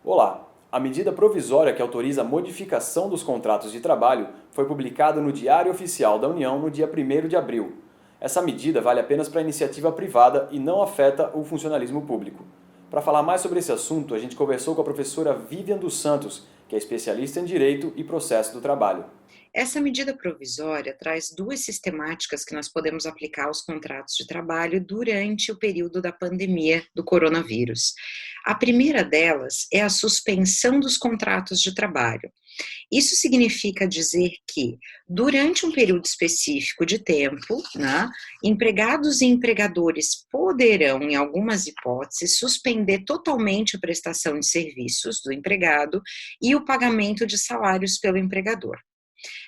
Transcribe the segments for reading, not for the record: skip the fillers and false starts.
Olá! A medida provisória que autoriza a modificação dos contratos de trabalho foi publicada no Diário Oficial da União no dia 1º de abril. Essa medida vale apenas para a iniciativa privada e não afeta o funcionalismo público. Para falar mais sobre esse assunto, a gente conversou com a professora Vivian dos Santos, que é especialista em Direito e Processo do Trabalho. Essa medida provisória traz duas sistemáticas que nós podemos aplicar aos contratos de trabalho durante o período da pandemia do coronavírus. A primeira delas é a suspensão dos contratos de trabalho. Isso significa dizer que, durante um período específico de tempo, né, empregados e empregadores poderão, em algumas hipóteses, suspender totalmente a prestação de serviços do empregado e o pagamento de salários pelo empregador.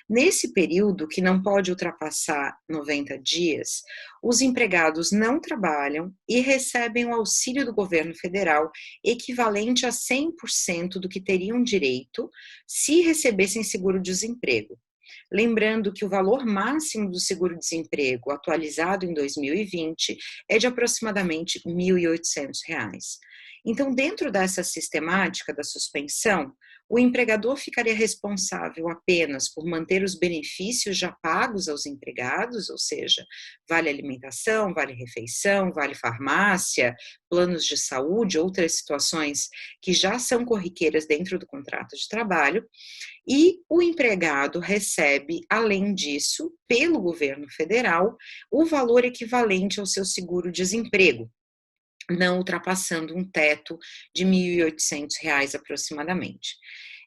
Nesse período, que não pode ultrapassar 90 dias, os empregados não trabalham e recebem o auxílio do governo federal, equivalente a 100% do que teriam direito se recebessem seguro-desemprego. Lembrando que o valor máximo do seguro-desemprego, atualizado em 2020, é de aproximadamente R$ 1.800. Então, dentro dessa sistemática da suspensão, o empregador ficaria responsável apenas por manter os benefícios já pagos aos empregados, ou seja, vale alimentação, vale refeição, vale farmácia, planos de saúde, outras situações que já são corriqueiras dentro do contrato de trabalho, e o empregado recebe, além disso, pelo governo federal, o valor equivalente ao seu seguro-desemprego, não ultrapassando um teto de R$ 1.800 aproximadamente.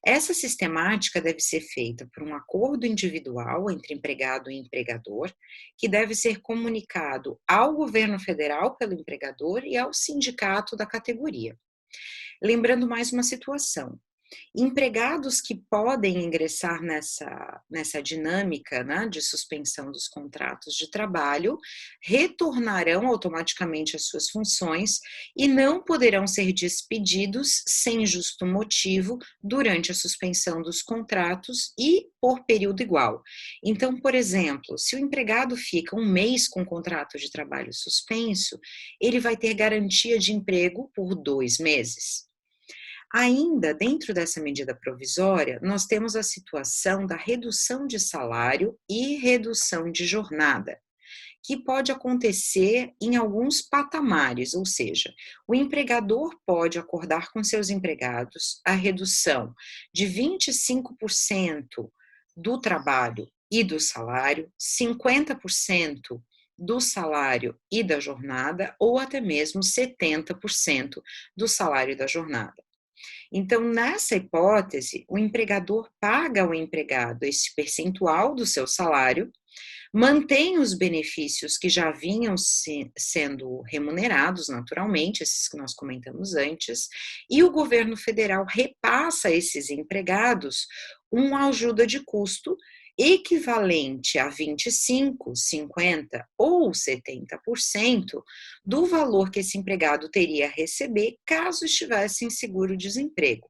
Essa sistemática deve ser feita por um acordo individual entre empregado e empregador, que deve ser comunicado ao governo federal pelo empregador e ao sindicato da categoria. Lembrando mais uma situação: empregados que podem ingressar nessa dinâmica, né, de suspensão dos contratos de trabalho retornarão automaticamente às suas funções e não poderão ser despedidos sem justo motivo durante a suspensão dos contratos e por período igual. Então, por exemplo, se o empregado fica um mês com o contrato de trabalho suspenso, ele vai ter garantia de emprego por 2 meses. Ainda dentro dessa medida provisória, nós temos a situação da redução de salário e redução de jornada, que pode acontecer em alguns patamares, ou seja, o empregador pode acordar com seus empregados a redução de 25% do trabalho e do salário, 50% do salário e da jornada, ou até mesmo 70% do salário e da jornada. Então, nessa hipótese, o empregador paga ao empregado esse percentual do seu salário, mantém os benefícios que já vinham sendo remunerados naturalmente, esses que nós comentamos antes, e o governo federal repassa a esses empregados uma ajuda de custo equivalente a 25, 50 ou 70% do valor que esse empregado teria a receber caso estivesse em seguro-desemprego.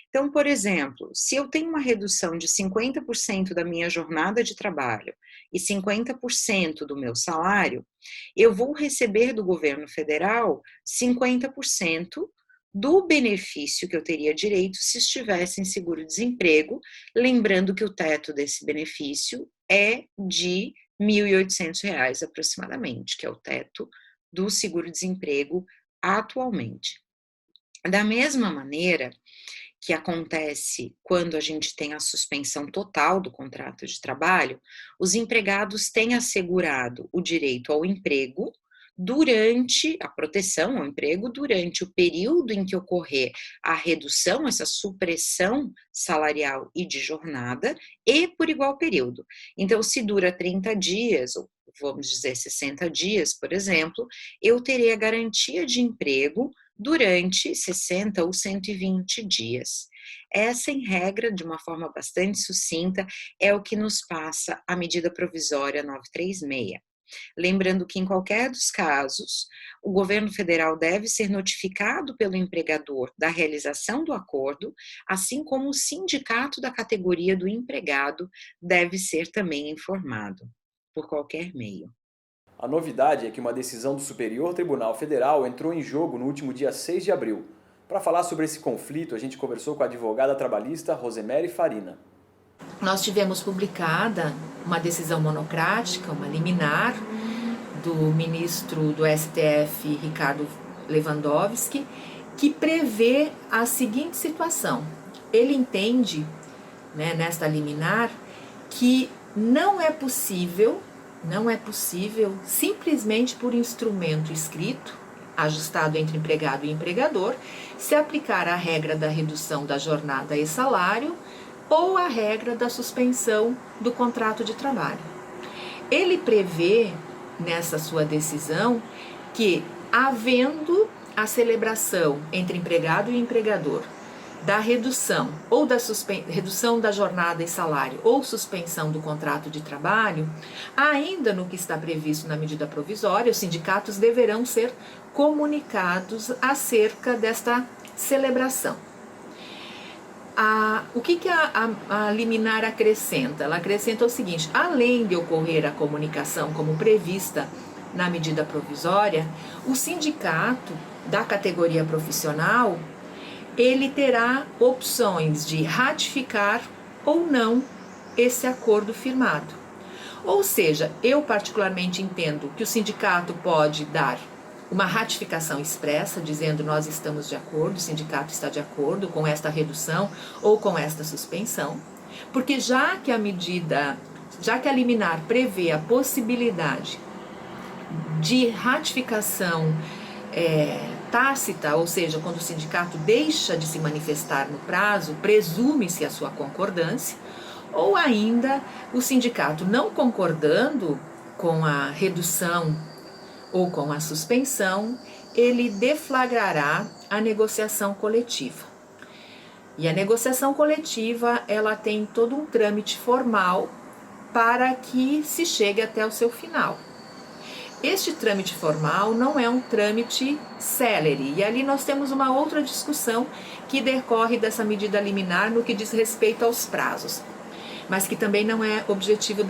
Então, por exemplo, se eu tenho uma redução de 50% da minha jornada de trabalho e 50% do meu salário, eu vou receber do governo federal 50% do benefício que eu teria direito se estivesse em seguro-desemprego, lembrando que o teto desse benefício é de R$ 1.800 aproximadamente, que é o teto do seguro-desemprego atualmente. Da mesma maneira que acontece quando a gente tem a suspensão total do contrato de trabalho, os empregados têm assegurado o direito ao emprego durante a proteção ao emprego, durante o período em que ocorrer a redução, essa supressão salarial e de jornada, e por igual período. Então, se dura 30 dias, ou vamos dizer 60 dias, por exemplo, eu terei a garantia de emprego durante 60 ou 120 dias. Essa, em regra, de uma forma bastante sucinta, é o que nos passa a medida provisória 936. Lembrando que, em qualquer dos casos, o governo federal deve ser notificado pelo empregador da realização do acordo, assim como o sindicato da categoria do empregado deve ser também informado, por qualquer meio. A novidade é que uma decisão do Superior Tribunal Federal entrou em jogo no último dia 6 de abril. Para falar sobre esse conflito, a gente conversou com a advogada trabalhista Rosemary Farina. Nós tivemos publicada uma decisão monocrática, uma liminar, do ministro do STF, Ricardo Lewandowski, que prevê a seguinte situação. Ele entende, nesta liminar, que não é possível, simplesmente por instrumento escrito, ajustado entre empregado e empregador, se aplicar a regra da redução da jornada e salário ou a regra da suspensão do contrato de trabalho. Ele prevê, nessa sua decisão, que, havendo a celebração entre empregado e empregador da redução ou da redução da jornada e salário ou suspensão do contrato de trabalho, ainda no que está previsto na medida provisória, os sindicatos deverão ser comunicados acerca desta celebração. O que a liminar acrescenta? Ela acrescenta o seguinte: além de ocorrer a comunicação como prevista na medida provisória, o sindicato da categoria profissional, ele terá opções de ratificar ou não esse acordo firmado. Ou seja, eu particularmente entendo que o sindicato pode dar uma ratificação expressa, dizendo nós estamos de acordo, o sindicato está de acordo com esta redução ou com esta suspensão, porque já que a liminar prevê a possibilidade de ratificação tácita, ou seja, quando o sindicato deixa de se manifestar no prazo, presume-se a sua concordância, ou ainda o sindicato não concordando com a redução ou com a suspensão, ele deflagrará a negociação coletiva. E a negociação coletiva, ela tem todo um trâmite formal para que se chegue até o seu final. Este trâmite formal não é um trâmite célere, e ali nós temos uma outra discussão que decorre dessa medida liminar no que diz respeito aos prazos, mas que também não é objetivo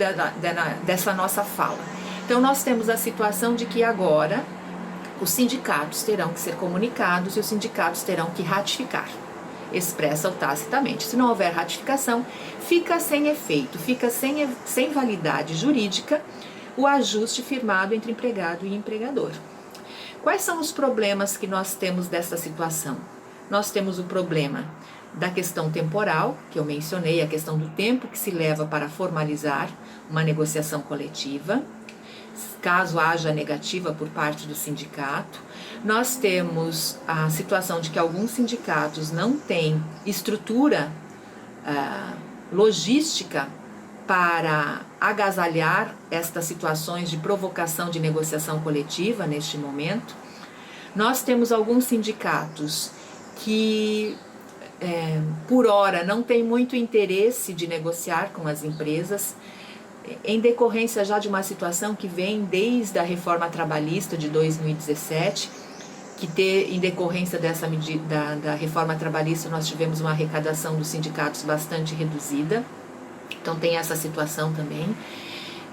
dessa nossa fala. Então nós temos a situação de que agora os sindicatos terão que ser comunicados e os sindicatos terão que ratificar, expressa ou tacitamente. Se não houver ratificação, fica sem efeito, fica sem validade jurídica o ajuste firmado entre empregado e empregador. Quais são os problemas que nós temos dessa situação? Nós temos o problema da questão temporal, que eu mencionei, a questão do tempo que se leva para formalizar uma negociação coletiva, caso haja negativa por parte do sindicato. Nós temos a situação de que alguns sindicatos não têm estrutura logística para agasalhar estas situações de provocação de negociação coletiva neste momento. Nós temos alguns sindicatos que, por hora, não têm muito interesse de negociar com as empresas, em decorrência já de uma situação que vem desde a reforma trabalhista de 2017, em decorrência dessa medida da reforma trabalhista, nós tivemos uma arrecadação dos sindicatos bastante reduzida. Então tem essa situação também.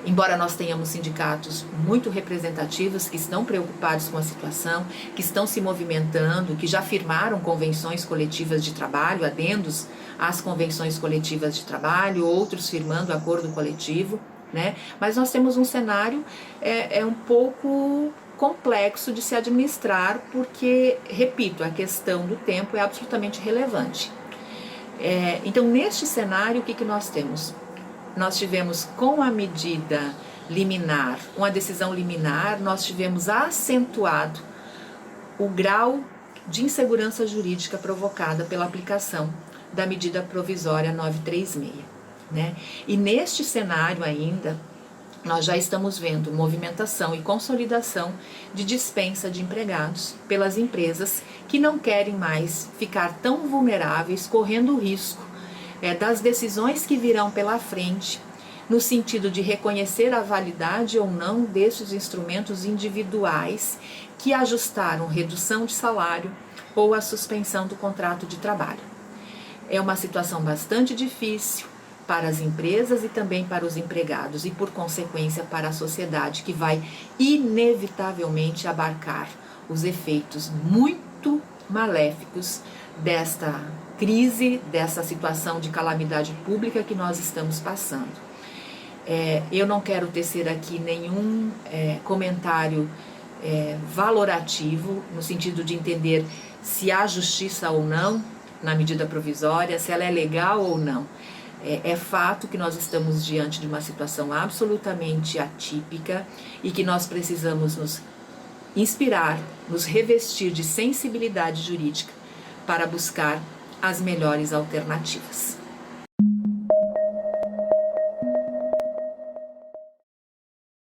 Embora nós tenhamos sindicatos muito representativos que estão preocupados com a situação, que estão se movimentando, que já firmaram convenções coletivas de trabalho, adendos às convenções coletivas de trabalho, outros firmando acordo coletivo, Mas nós temos um cenário um pouco complexo de se administrar, porque, repito, a questão do tempo é absolutamente relevante. Então, neste cenário, o que nós temos? Nós tivemos, com a medida liminar, com a decisão liminar, nós tivemos acentuado o grau de insegurança jurídica provocada pela aplicação da medida provisória 936. E neste cenário ainda, nós já estamos vendo movimentação e consolidação de dispensa de empregados pelas empresas que não querem mais ficar tão vulneráveis, correndo o risco das decisões que virão pela frente, no sentido de reconhecer a validade ou não desses instrumentos individuais que ajustaram redução de salário ou a suspensão do contrato de trabalho. É uma situação bastante difícil para as empresas e também para os empregados e, por consequência, para a sociedade, que vai inevitavelmente abarcar os efeitos muito maléficos desta crise, dessa situação de calamidade pública que nós estamos passando. Eu não quero tecer aqui nenhum comentário valorativo, no sentido de entender se há justiça ou não na medida provisória, se ela é legal ou não. É fato que nós estamos diante de uma situação absolutamente atípica e que nós precisamos nos inspirar, nos revestir de sensibilidade jurídica para buscar as melhores alternativas.